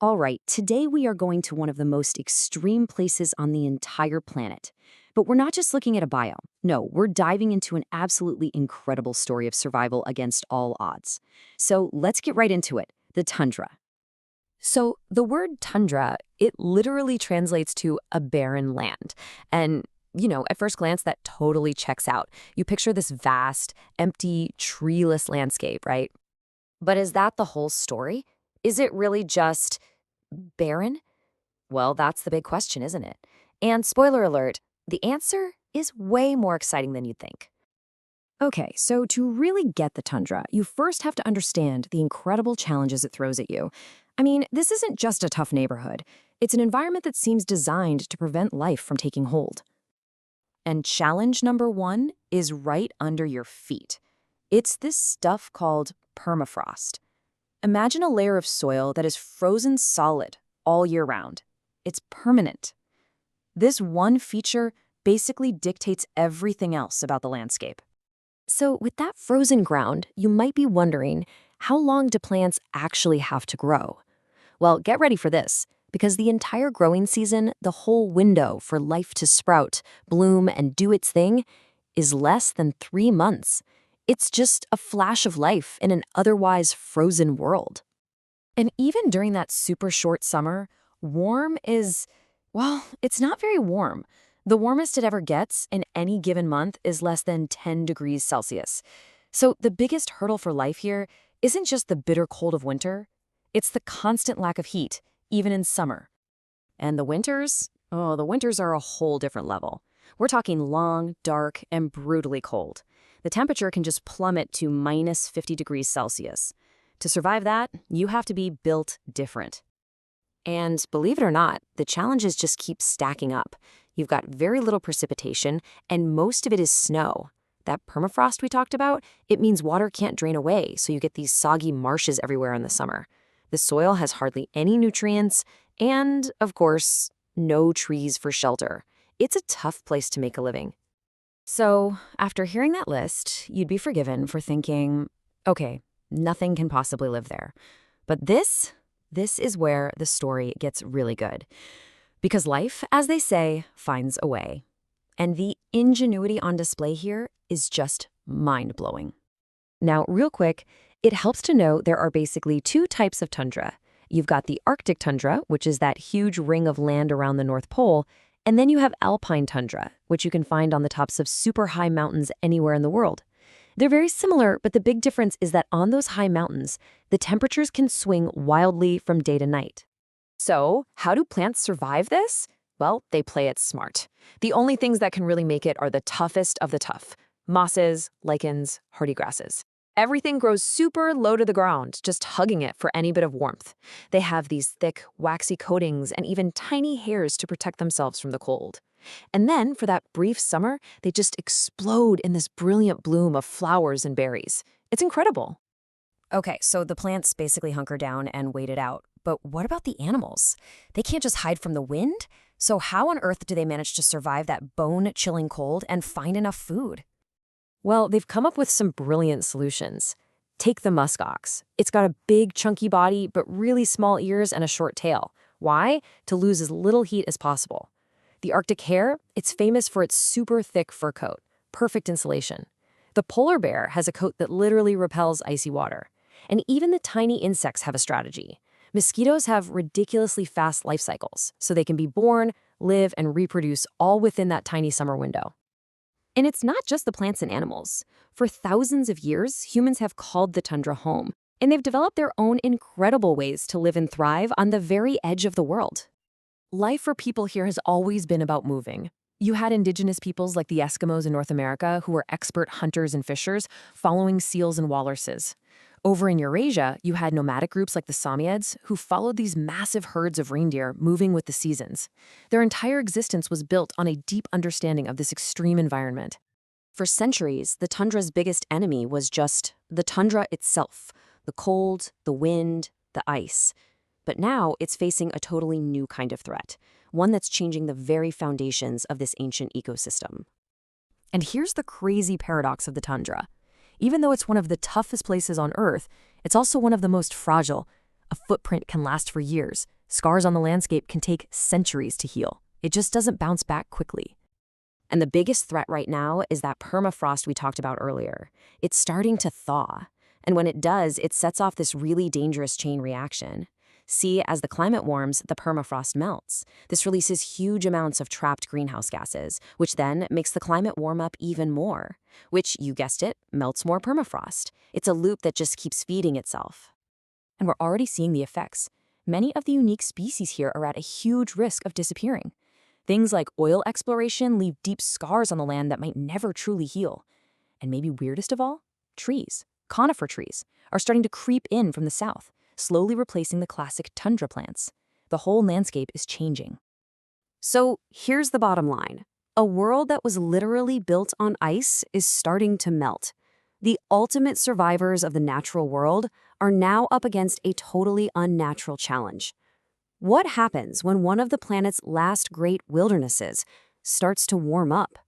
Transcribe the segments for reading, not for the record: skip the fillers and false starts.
All right, today we are going to one of the most extreme places on the entire planet. But we're not just looking at a biome. No, we're diving into an absolutely incredible story of survival against all odds. So let's get right into it, the tundra. So the word tundra, it literally translates to a barren land. And at first glance, that totally checks out. You picture this vast, empty, treeless landscape, right? But is that the whole story? Is it really just barren? Well, that's the big question, isn't it? And spoiler alert, the answer is way more exciting than you'd think. Okay, so to really get the tundra, you first have to understand the incredible challenges it throws at you. I mean, this isn't just a tough neighborhood. It's an environment that seems designed to prevent life from taking hold. And challenge number one is right under your feet. It's this stuff called permafrost. Imagine a layer of soil that is frozen solid all year round. It's permanent. This one feature basically dictates everything else about the landscape. So with that frozen ground, you might be wondering, how long do plants actually have to grow? Well, get ready for this, because the entire growing season, the whole window for life to sprout, bloom, and do its thing, is less than 3 months. It's just a flash of life in an otherwise frozen world. And even during that super short summer, warm is, well, it's not very warm. The warmest it ever gets in any given month is less than 10 degrees Celsius. So the biggest hurdle for life here isn't just the bitter cold of winter, it's the constant lack of heat, even in summer. And the winters? Oh, the winters are a whole different level. We're talking long, dark, and brutally cold. The temperature can just plummet to minus 50 degrees Celsius. To survive that, you have to be built different. And believe it or not, the challenges just keep stacking up. You've got very little precipitation, and most of it is snow. That permafrost we talked about, it means water can't drain away, so you get these soggy marshes everywhere in the summer. The soil has hardly any nutrients, and, of course, no trees for shelter. It's a tough place to make a living. So, after hearing that list, you'd be forgiven for thinking, okay, nothing can possibly live there. But this is where the story gets really good. Because life, as they say, finds a way. And the ingenuity on display here is just mind-blowing. Now, real quick, it helps to know there are basically 2 types of tundra. You've got the Arctic tundra, which is that huge ring of land around the North Pole, and then you have alpine tundra, which you can find on the tops of super high mountains anywhere in the world. They're very similar, but the big difference is that on those high mountains, the temperatures can swing wildly from day to night. So, how do plants survive this? Well, they play it smart. The only things that can really make it are the toughest of the tough: mosses, lichens, hardy grasses. Everything grows super low to the ground, just hugging it for any bit of warmth. They have these thick, waxy coatings and even tiny hairs to protect themselves from the cold. And then, for that brief summer, they just explode in this brilliant bloom of flowers and berries. It's incredible. Okay, so the plants basically hunker down and wait it out. But what about the animals? They can't just hide from the wind? So how on earth do they manage to survive that bone-chilling cold and find enough food? Well, they've come up with some brilliant solutions. Take the muskox. It's got a big, chunky body, but really small ears and a short tail. Why? To lose as little heat as possible. The Arctic hare, it's famous for its super thick fur coat. Perfect insulation. The polar bear has a coat that literally repels icy water. And even the tiny insects have a strategy. Mosquitoes have ridiculously fast life cycles, so they can be born, live, and reproduce all within that tiny summer window. And it's not just the plants and animals. For thousands of years, humans have called the tundra home, and they've developed their own incredible ways to live and thrive on the very edge of the world. Life for people here has always been about moving. You had indigenous peoples like the Eskimos in North America who were expert hunters and fishers, following seals and walruses. Over in Eurasia, you had nomadic groups like the Samoyeds who followed these massive herds of reindeer moving with the seasons. Their entire existence was built on a deep understanding of this extreme environment. For centuries, the tundra's biggest enemy was just the tundra itself, the cold, the wind, the ice. But now it's facing a totally new kind of threat, one that's changing the very foundations of this ancient ecosystem. And here's the crazy paradox of the tundra. Even though it's one of the toughest places on Earth, it's also one of the most fragile. A footprint can last for years. Scars on the landscape can take centuries to heal. It just doesn't bounce back quickly. And the biggest threat right now is that permafrost we talked about earlier. It's starting to thaw. And when it does, it sets off this really dangerous chain reaction. See, as the climate warms, the permafrost melts. This releases huge amounts of trapped greenhouse gases, which then makes the climate warm up even more, which, you guessed it, melts more permafrost. It's a loop that just keeps feeding itself. And we're already seeing the effects. Many of the unique species here are at a huge risk of disappearing. Things like oil exploration leave deep scars on the land that might never truly heal. And maybe weirdest of all, trees, conifer trees, are starting to creep in from the south, slowly replacing the classic tundra plants. The whole landscape is changing. So here's the bottom line. A world that was literally built on ice is starting to melt. The ultimate survivors of the natural world are now up against a totally unnatural challenge. What happens when one of the planet's last great wildernesses starts to warm up?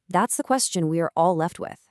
That's the question we are all left with.